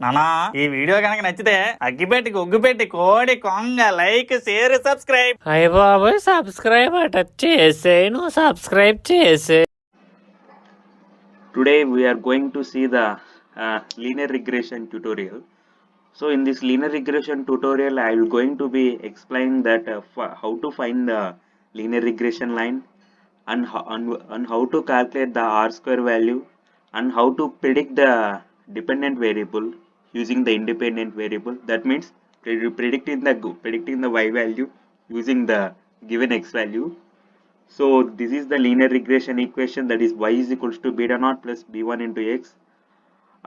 నానా ఈ వీడియో కనుక నచ్చితే అగ్గిపెట్టి ఒగ్గుపెట్టి కోడి కొంగ లైక్ షేర్ సబ్స్క్రైబ్. అయ్య బాబోయ్, సబ్స్క్రైబ్ అట చేసే, నువ్వు సబ్స్క్రైబ్ చేసే. Today we are going to see the linear regression tutorial. So in this linear regression tutorial I will going to be explaining that how to find the linear regression line and how to calculate the r square value and how to predict the dependent variable using the independent variable. That means predicting the y value using the given x value. So this is the linear regression equation, that is y is equals to beta naught plus b1 into x,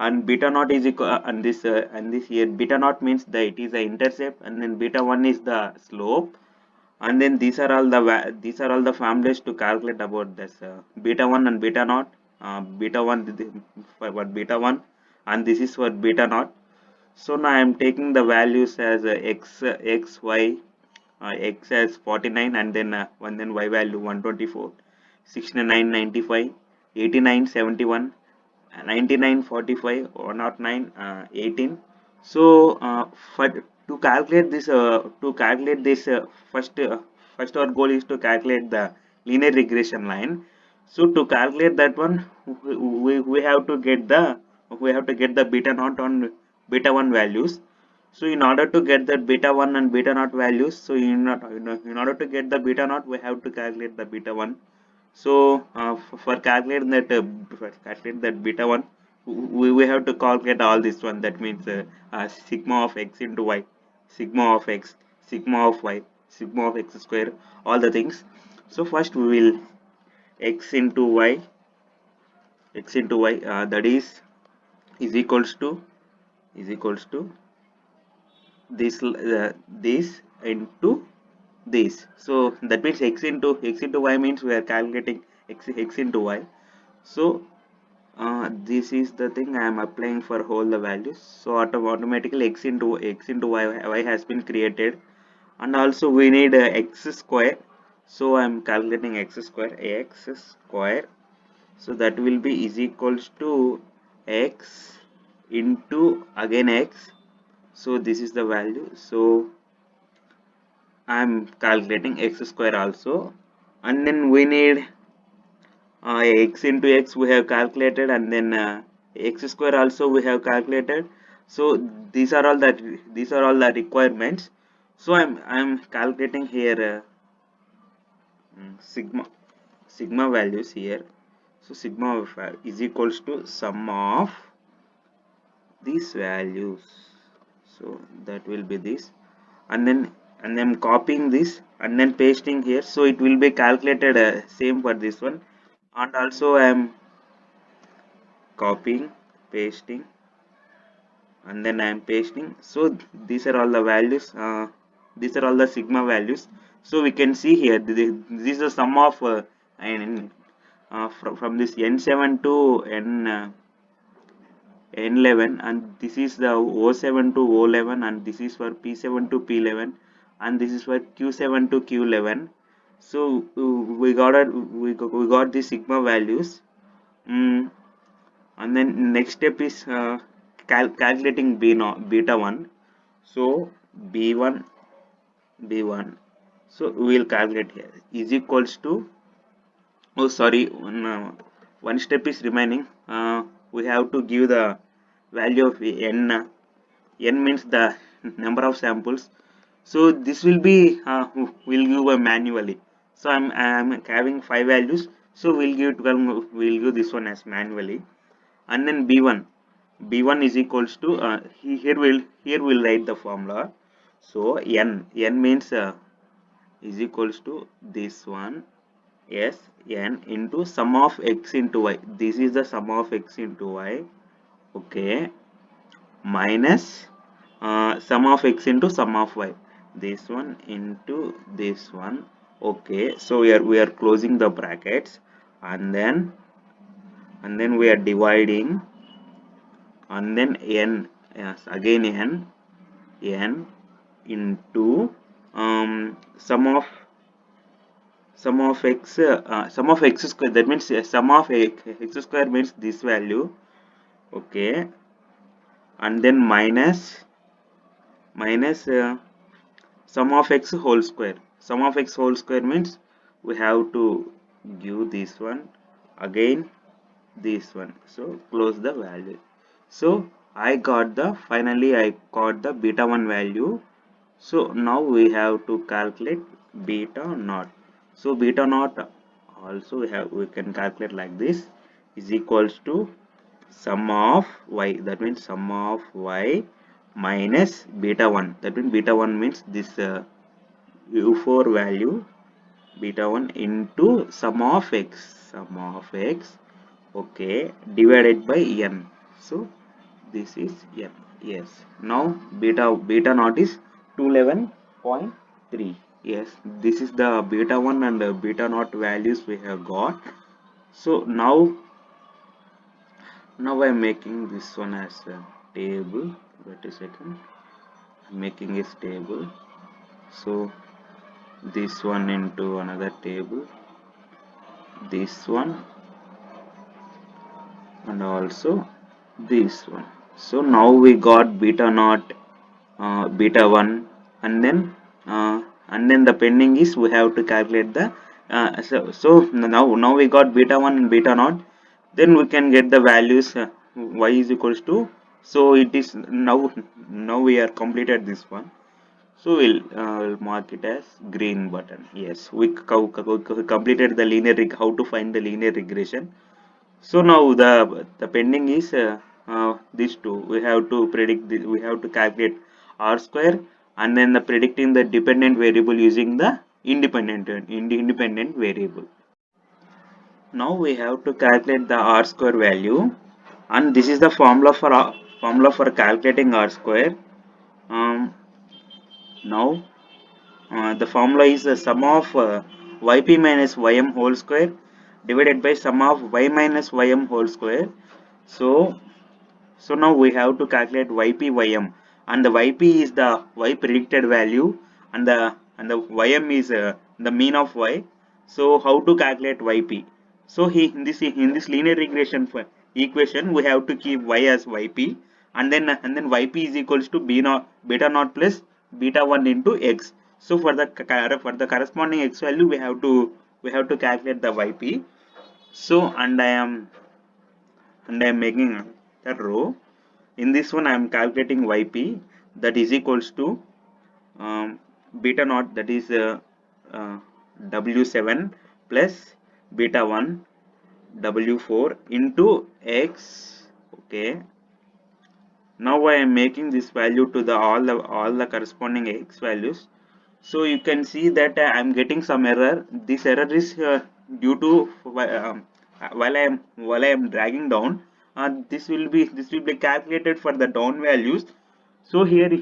and beta naught is equal and this here beta naught means that it is the intercept, and then beta 1 is the slope, and then these are all the formulas to calculate about this beta 1 and beta naught. Beta 1 for beta 1 and this is for beta naught. So now I am taking the values as x y, x as 49 and then y value 124, 69, 95, 89, 71, 99, 45, 109, 18. So for to calculate this first our goal is to calculate the linear regression line. So to calculate that one, we have to get the beta naught on beta 1 values. So in order to get that beta 1 and beta naught values, so in order to get the beta naught we have to calculate the beta 1. So for calculating that beta 1, we have to calculate all this one. That means sigma of x into y, sigma of x, sigma of y, sigma of x square, all the things. So first we will x into y that is equals to this into this. So that means x into y means we are calculating x into y. So this is the thing I am applying for all the values. So automatically x into y has been created, and also we need x square. So I am calculating x square. So that will be is equals to x into again x. So this is the value. So I am calculating x square also, and then we need x into x we have calculated, and then x square also we have calculated. So these are all the requirements. So I'm calculating here sigma values here. So sigma is equals to sum of these values. So that will be this, and then I'm copying this and then pasting here. So it will be calculated same for this one, and also I am copying, pasting, and then I am pasting. So these are all the values, these are all the sigma values. So we can see here this is the sum of from this n7 to n11, and this is the O7 to O11, and this is for P7 to P11, and this is for Q7 to Q11. So we got the sigma values. And then next step is calculating beta 1. So b1, so we will calculate here is equals to, oh sorry, one step is remaining. We have to give the value of n. N means the number of samples. So this will be we'll give manually. So I'm having 5 values. So we'll give this one as manually, and then b1 is equals to here we'll write the formula. So n means is equals to this one, yes, n into sum of x into y. This is the sum of x into y, okay, minus sum of x into sum of y, this one into this one, okay. So we are closing the brackets, and then we are dividing, and then n, yes, again n into sum of x square. That means sum of x square means this value, okay, and then minus sum of x whole square. Sum of x whole square means we have to give this one, again this one, so close the value. So I got the, finally I got the beta 1 value. So now we have to calculate beta naught. So beta naught also we can calculate like this, is equals to sum of y, that means sum of y minus beta 1, that means beta 1 means this u4 value, beta 1 into sum of x, okay, divided by n. So this is n. Yes, now beta naught is 211.3. Yes, this is the beta 1 and beta naught values we have got. So now I am making this one as a table. Wait a second, I'm making this table. So this one into another table, this one, and also this one. So now we got beta naught, beta 1, and then the pending is we have to calculate the so now we got beta 1 and beta naught. Then we can get the values, y is equals to, so it is now we are completed this one. So we'll mark it as green button. Yes, we completed the how to find the linear regression. So now the pending is these two. We have to predict we have to calculate r square, and then the predicting the dependent variable using the independent variable. Now we have to calculate the r square value, and this is the formula for calculating r square. Um, now the formula is the sum of yp minus ym whole square divided by sum of y minus ym whole square. So now we have to calculate yp ym, and the yp is the y predicted value, and the ym is the mean of y. So how to calculate yp? So in this linear regression equation we have to keep y as yp, and then yp is equals to b naught beta naught plus beta 1 into x. So for the corresponding x value we have to calculate the yp. So and I am making the row. In this one I am calculating yp, that is equals to beta naught, that is uh, w7 plus beta 1 w4 into x. Okay, now I am making this value to the all the corresponding x values. So you can see that I am getting some error. This error is due to while I am dragging down, this will be calculated for the down values. So here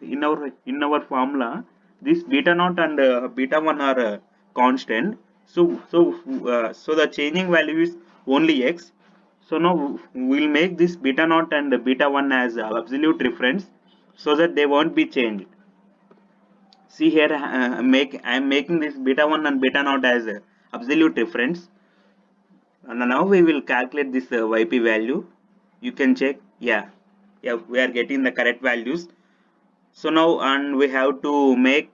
in our formula, this beta naught and beta 1 are constant. So the changing value is only x. So now we'll make this beta naught and beta 1 as absolute reference, so that they won't be changed. See here, I am making this beta 1 and beta naught as absolute reference, and now we will calculate this yp value. You can check. Yeah, we are getting the correct values. So now, and we have to make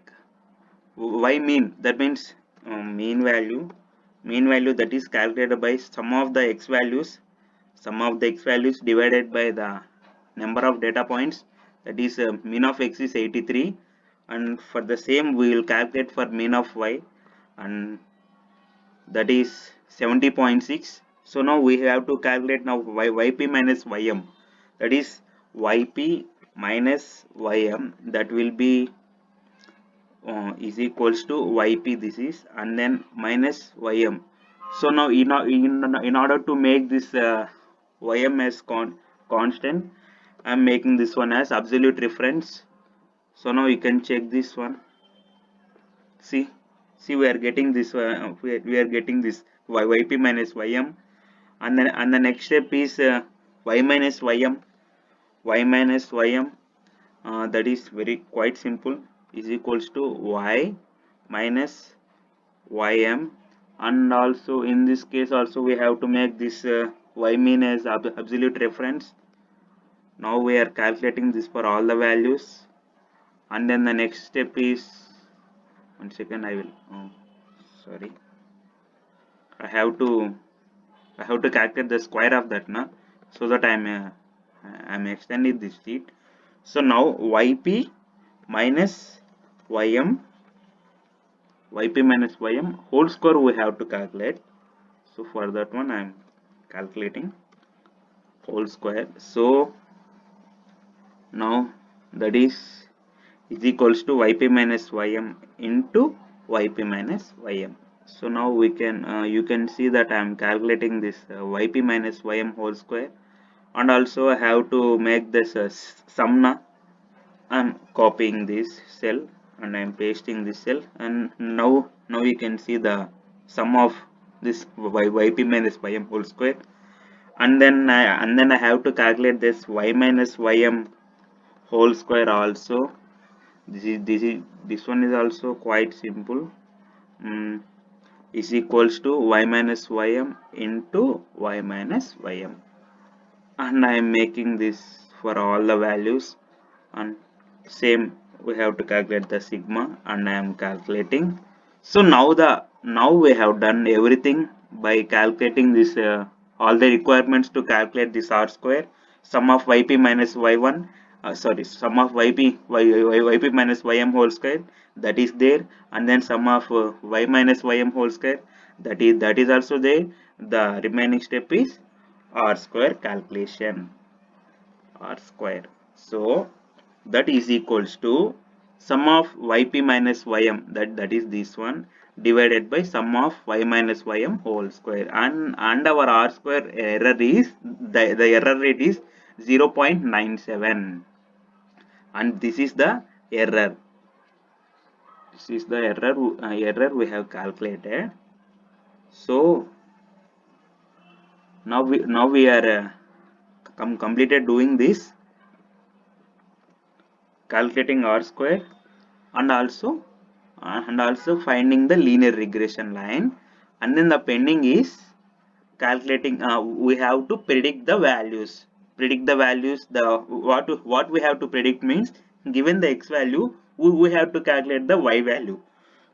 y mean, that means mean value that is calculated by sum of the x values divided by the number of data points, that is mean of x is 83, and for the same we will calculate for mean of y, and that is 70.6. So now we have to calculate now yp minus ym, that is yp minus ym, that will be is equals to yp, this is, and then minus ym. So now in order to make this ym as constant, I am making this one as absolute reference. So now you can check this one. See we are getting this we are getting this yp minus ym, and the next step is y minus ym, that is very quite simple, is equals to y minus ym, and also in this case also we have to make this y mean as absolute reference. Now we are calculating this for all the values, and then the next step is, one second, I will, oh, sorry, I have to calculate the square of that now, so that I'm extending this sheet. So now yp minus ym whole square we have to calculate. So for that one I'm calculating whole square. So now that is equals to yp minus ym into yp minus ym. So now we can you can see that I am calculating this yp minus ym whole square, and also I have to make this sum. Now I'm copying this cell and I'm pasting this cell, and now you can see the sum of this yp minus ym whole square, and then I have to calculate this y minus ym whole square also. This one is also quite simple. Is equals to y minus ym into y minus ym, and I am making this for all the values, and same we have to calculate the sigma, and I am calculating. So now we have done everything by calculating this all the requirements to calculate this r square, sum of yp minus y1, sum of yp minus ym whole square, that is there, and then sum of y minus ym whole square, that is also there. The remaining step is r square calculation, r square. So that is equals to sum of yp minus ym, that is this one, divided by sum of y minus ym whole square, and our r square error is the error rate is 0.97, and this is the error. This is the error we have calculated. So now we are completed doing this, calculating r square, and also finding the linear regression line, and then the pending is calculating, we have to predict the values. The what we have to predict means, given the x value, we have to calculate the y value.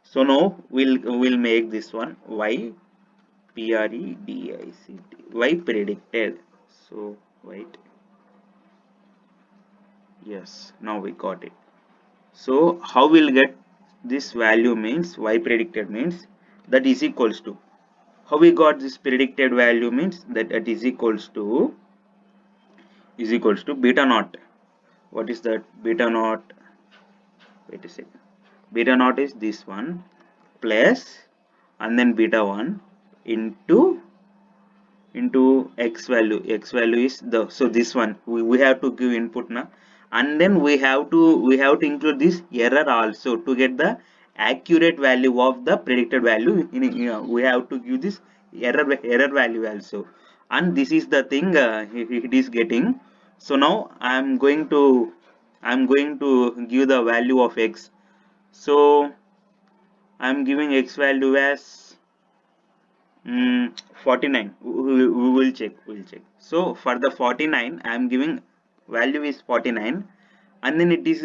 So now we'll make this one y predict, y predicted. So wait, yes, now we got it. So how we'll get this value means, y predicted means, that is equals to, how we got this predicted value means that it is equals to beta naught. What is that beta naught? Wait a second. Beta naught is this one plus, and then beta 1 into x value. X value is the, so this one we have to give input now, and then we have to include this error also to get the accurate value of the predicted value. We have to give this error value also, and this is the thing it is getting. So now I'm going to give the value of x. So I'm giving x value as 49. We will check. So for the 49, I am giving value is 49, and then it is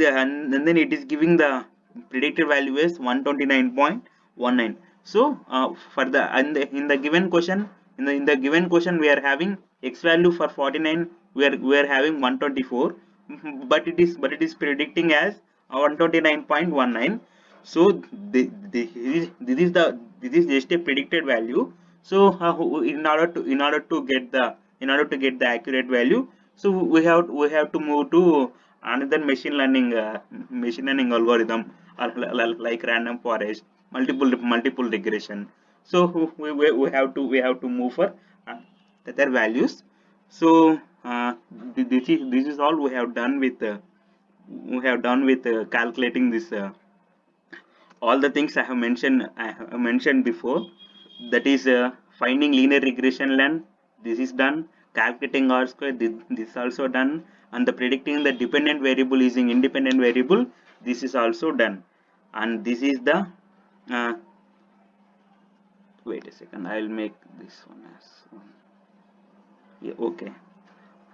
giving the predicted value is 129.19. So for the, and in the given question, in the given question we are having x value for 49, we are having 124, but it is predicting as 129.19. So this is just a predicted value. So in order to get the accurate value, so we have to move to another machine learning algorithm, like random forest, multiple regression. So we have to move for other values. So this is all we have done with calculating this all the things I have mentioned before. That is finding linear regression line, this is done. Calculating r square, this is also done, and the predicting the dependent variable using independent variable, this is also done. And this is the wait a second, I'll make this one as one. Yeah, okay.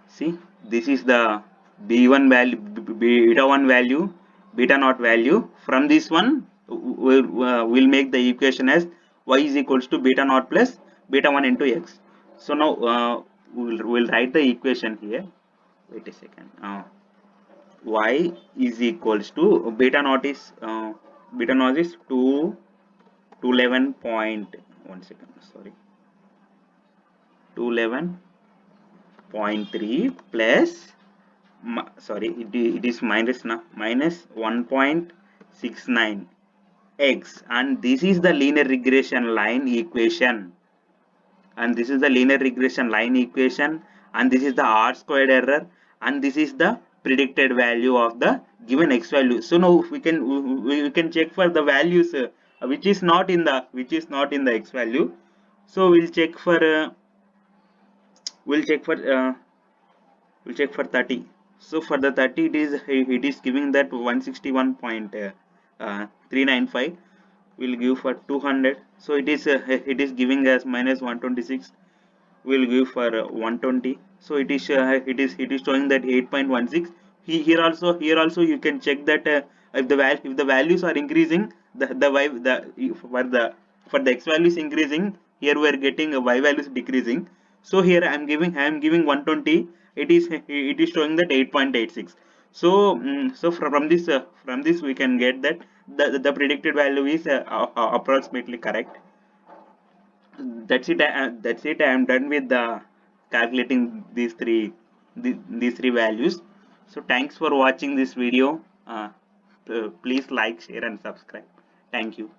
See, this is the b1 value, beta 1 value, beta naught value. From this one, we'll make the equation as y is equals to beta naught plus beta 1 into x. So now we'll write the equation here. Wait a second. Y is equals to beta naught is 211 point, 1 second, sorry, 211.3 plus sorry, it is minus now, minus 1.69 x, and this is the linear regression line equation, and this is the linear regression line equation, and this is the r squared error, and this is the predicted value of the given x value. So now we can check for the values which is not in the x value. So we'll check for 30. So for the 30, it is giving that 161.395. We'll give for 200. So it is giving us minus 126. We'll give for 120. So it is showing that 8.16. Here also you can check that if the values are increasing, for the x values increasing, here we are getting y values decreasing. So here I am giving 120. It is showing that 8.86. So so from this we can get that the predicted value is approximately correct. That's it. I am done with the calculating these three values. So thanks for watching this video. Please like, share and subscribe. Thank you.